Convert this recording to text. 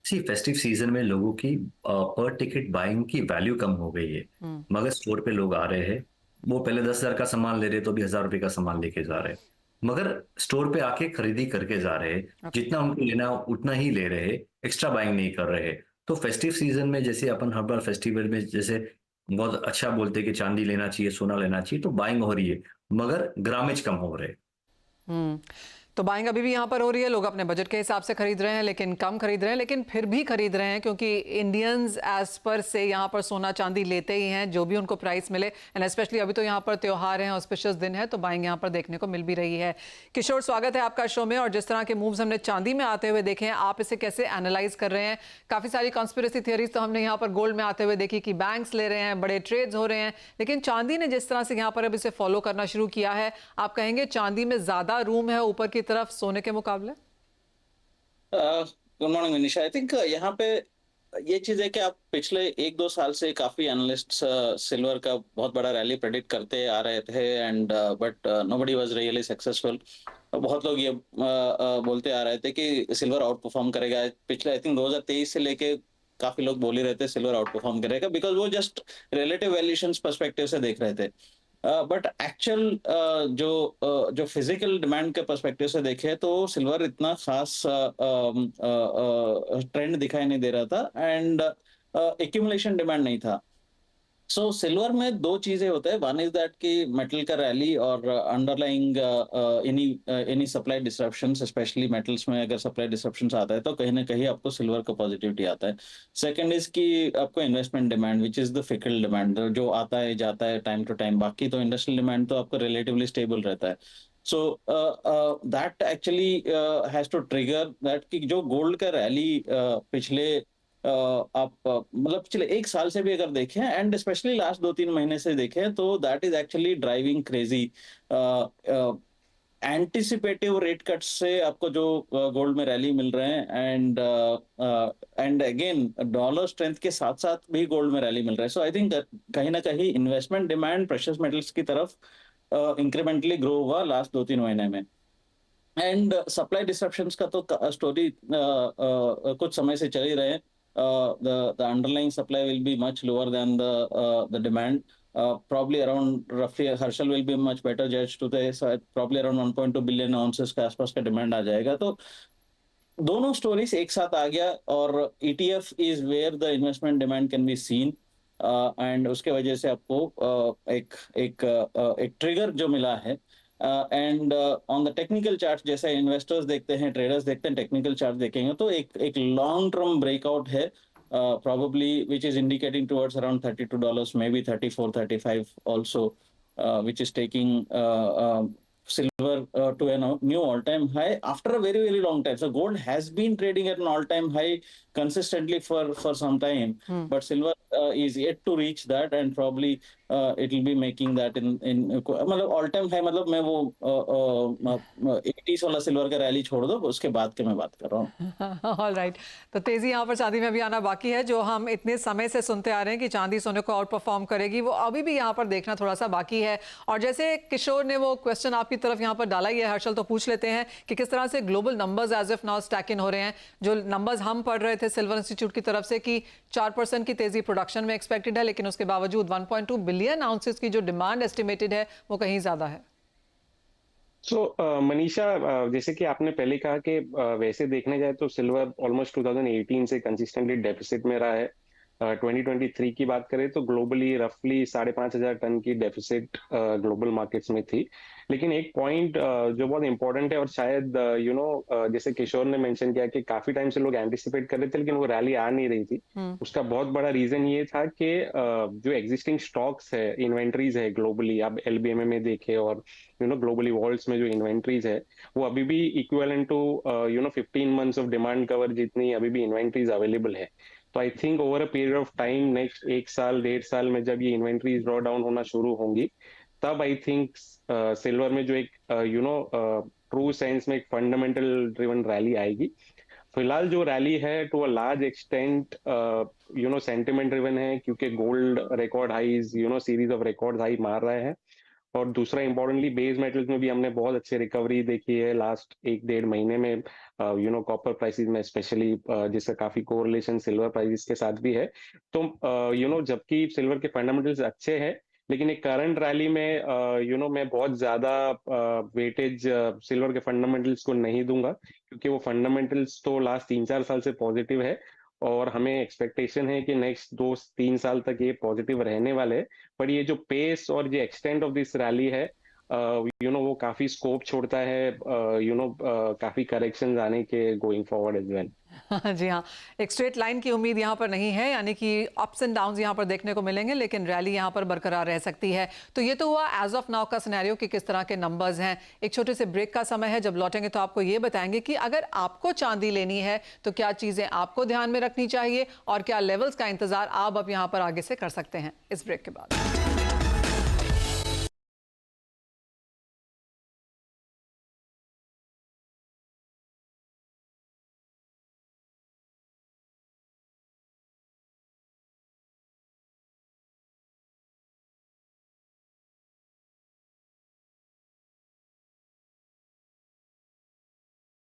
सी festive season में लोगों की पर टिकट बाइंग की वैल्यू कम हो गई है। हम्म। मगर स्टोर पे लोग आ रहे हैं, वो पहले 10,000 का सामान ले रहे तो अभी 1,000 रुपए का सामान लेके जा रहे हैं। मगर स्टोर पे आके खरीदी करके जा रहे हैं, ओके। जितना उनको लेना उतना ही ले रहे हैं, एक्स्ट्रा बाइंग नहीं कर रहे हैं। तो फेस्टिव सीजन में जैसे अपन हर बार फेस्टिवल में जैसे बहुत अच्छा बोलते हैं कि चांदी लेना चाहिए, सोना लेना चाहिए, तो बाइंग हो रही है, मगर ग्रामेज कम हो रहे हैं। हम्म। तो बाइंग अभी भी यहाँ पर हो रही है, लोग अपने बजट के हिसाब से खरीद रहे हैं, लेकिन कम खरीद रहे हैं, लेकिन फिर भी खरीद रहे हैं क्योंकि इंडियंस एज पर से यहाँ पर सोना चांदी लेते ही हैं, जो भी उनको प्राइस मिले। एंड स्पेशली अभी तो यहाँ पर त्योहार हैं, ऑस्पिशियस दिन है, तो बाइंग यहाँ पर देखने को मिल भी रही है। किशोर, स्वागत है आपका शो में। और जिस तरह के मूव्स हमने चांदी में आते हुए देखे हैं, आप इसे कैसे एनालाइज कर रहे हैं? काफी सारी कॉन्स्पिरेसी थियरीज तो हमने यहाँ पर गोल्ड में आते हुए देखी कि बैंक्स ले रहे हैं, बड़े ट्रेड्स हो रहे हैं, लेकिन चांदी ने जिस तरह से यहाँ पर अब इसे फॉलो करना शुरू किया है, आप कहेंगे चांदी में ज्यादा रूम है ऊपर की तरफ सोने के मुकाबले? Good morning Manisha. I think यहाँ पे ये चीज है कि आप पिछले 1-2 साल से काफी एनालिस्ट्स सिल्वर का बहुत बड़ा रैली प्रेडिक्ट करते आ रहे थे, and but nobody was really successful. बहुत लोग ये बोलते आ रहे थे कि सिल्वर आउट परफॉर्म करेगा। पिछले आई थिंक 2023 से लेके काफी लोग बोल ही रहे थे सिल्वर आउट परफॉर्म करेगा, बिकॉज वो जस्ट रिलेटिव वैल्यूएशंस पर्सपेक्टिव से देख रहे थे। बट एक्चुअल जो फिजिकल डिमांड के पर्सपेक्टिव से देखे तो सिल्वर इतना खास ट्रेंड दिखाई नहीं दे रहा था, एंड एक्यूमुलेशन डिमांड नहीं था। सो सिल्वर में दो चीजें होते हैं। वन इज दैट कि मेटल का रैली और underlying any any supply disruptions, specially metals में अगर सप्लाई डिसरप्शंस आता है तो कहीं ना कहीं आपको सिल्वर का पॉजिटिविटी आता है। सेकंड इज कि आपको investment demand, which is the physical demand, जो आता है जाता है टाइम टू टाइम। बाकी तो इंडस्ट्रियल डिमांड तो आपको रिलेटिवली स्टेबल रहता है। So that actually has to trigger that कि जो गोल्ड का रैली पिछले आप मतलब पिछले 1 साल से भी अगर देखें, एंड स्पेशली लास्ट 2-3 महीने से देखें, तो that is actually driving crazy. Anticipative rate cut से आपको जो गोल्ड में रैली मिल रहे हैं, एंड अगेन डॉलर स्ट्रेंथ के साथ साथ भी गोल्ड में रैली मिल रहा है। सो आई थिंक कहीं ना कहीं इन्वेस्टमेंट डिमांड प्रेशियस मेटल्स की तरफ इंक्रीमेंटली ग्रो हुआ लास्ट 2-3 महीने में। एंड सप्लाई डिसरप्शंस का तो स्टोरी कुछ समय से चल ही रहे हैं। The underlying supply will be much lower than the demand. Probably around roughly Herschel will be much better judge to the probably around 1.2 billion ounces के आसपास का डिमांड आ जाएगा। तो दोनों स्टोरीज एक साथ आ गया, और ETF is where the investment demand can be seen, and उसके वजह से आपको एक ट्रिगर जो मिला है। And on the technical chart, जैसे इन्वेस्टर्स देखते हैं, ट्रेडर्स देखते हैं, टेक्निकल चार्ट देखेंगे तो एक लॉन्ग टर्म ब्रेकआउट है, probably which is indicating towards around $32, maybe 34, 35 also, which is taking silver to a new all-time high after a very, very long time. So gold has been trading at an all-time high consistently for some time, hmm. but silver is yet to reach that, and probably it will be making that in मतलब all-time high। मतलब मैं वो 80s वाला silver का rally छोड़ दो, उसके बाद के मैं बात कर रहा हूँ। All right. तो तेजी यहाँ पर चांदी में भी आना बाकी है, जो हम इतने समय से सुनते आ रहे हैं कि चांदी सोने को आउट परफॉर्म करेगी, वो अभी भी यहाँ पर देखना थोड़ा सा बाकी है। और जैसे किशोर ने वो क्वेश्चन आपकी तरफ यहाँ पर डाला ही है, हर्षल, तो पूछ लेते हैं कि किस तरह से global numbers as of now stacking हो रहे हैं। जो नंबर्स हम पढ़ रहे थे सिल्वर इंस्टीट्यूट की तरफ से कि 4% की तेजी प्रोडक्शन में एक्सपेक्टेड है, लेकिन उसके बावजूद 1.2 बिलियन आउंसेस की जो डिमांड एस्टिमेटेड है वो कहीं ज्यादा है। मनीषा, जैसे कि आपने पहले कहा कि वैसे देखने जाए तो सिल्वर ऑलमोस्ट 2018 से कंसिस्टेंटली डेफिसिट में रहा है। 2023 की बात करें तो ग्लोबली रफली 5,500 टन की डेफिसिट ग्लोबल मार्केट्स में थी। लेकिन एक पॉइंट जो बहुत इंपॉर्टेंट है, और शायद जैसे किशोर ने मेंशन किया कि काफी टाइम से लोग एंटिसिपेट कर रहे थे लेकिन वो रैली आ नहीं रही थी। उसका बहुत बड़ा रीजन ये था कि जो एग्जिस्टिंग स्टॉक्स है, इन्वेंट्रीज है ग्लोबली, आप LBMA में देखे और ग्लोबली वॉल्ट्स में जो इन्वेंट्रीज है, वो अभी भी equivalent to 15 months of demand cover जितनी अभी भी इन्वेंट्रीज अवेलेबल है। तो I think over a period of time, next 1 साल 1.5 साल में जब ये इन्वेंट्रीज ड्रॉ डाउन होना शुरू होंगी, तब आई थिंक सिल्वर में जो एक ट्रू सेंस में एक फंडामेंटल ड्रिवन रैली आएगी। फिलहाल जो रैली है to a large extent sentiment driven है, क्योंकि gold record highs, series of record high मार रहे हैं, और दूसरा इंपॉर्टेंटली बेस मेटल्स में भी हमने बहुत अच्छी रिकवरी देखी है लास्ट 1-1.5 महीने में, कॉपर प्राइसेस में स्पेशली, जिसका काफी कोरिलेशन सिल्वर प्राइसेस के साथ भी है। तो जबकि सिल्वर के फंडामेंटल्स अच्छे हैं, लेकिन एक करंट रैली में मैं बहुत ज्यादा वेटेज सिल्वर के फंडामेंटल्स को नहीं दूंगा, क्योंकि वो फंडामेंटल्स तो लास्ट 3-4 साल से पॉजिटिव है और हमें एक्सपेक्टेशन है कि नेक्स्ट 2-3 साल तक ये पॉजिटिव रहने वाले हैं। पर ये जो पेस और जो एक्सटेंट ऑफ दिस रैली है, वो काफी स्कोप छोड़ता है काफी करेक्शन आने के गोइंग फॉरवर्ड एज वेल। जी हाँ, एक स्ट्रेट लाइन की उम्मीद यहाँ पर नहीं है, यानी कि अप्स एंड डाउन्स यहाँ पर देखने को मिलेंगे, लेकिन रैली यहाँ पर बरकरार रह सकती है। तो ये तो हुआ एज ऑफ नाउ का सिनेरियो कि किस तरह के नंबर्स हैं। एक छोटे से ब्रेक का समय है, जब लौटेंगे तो आपको ये बताएंगे कि अगर आपको चांदी लेनी है तो क्या चीजें आपको ध्यान में रखनी चाहिए और क्या लेवल्स का इंतजार आप अब यहाँ पर आगे से कर सकते हैं इस ब्रेक के बाद।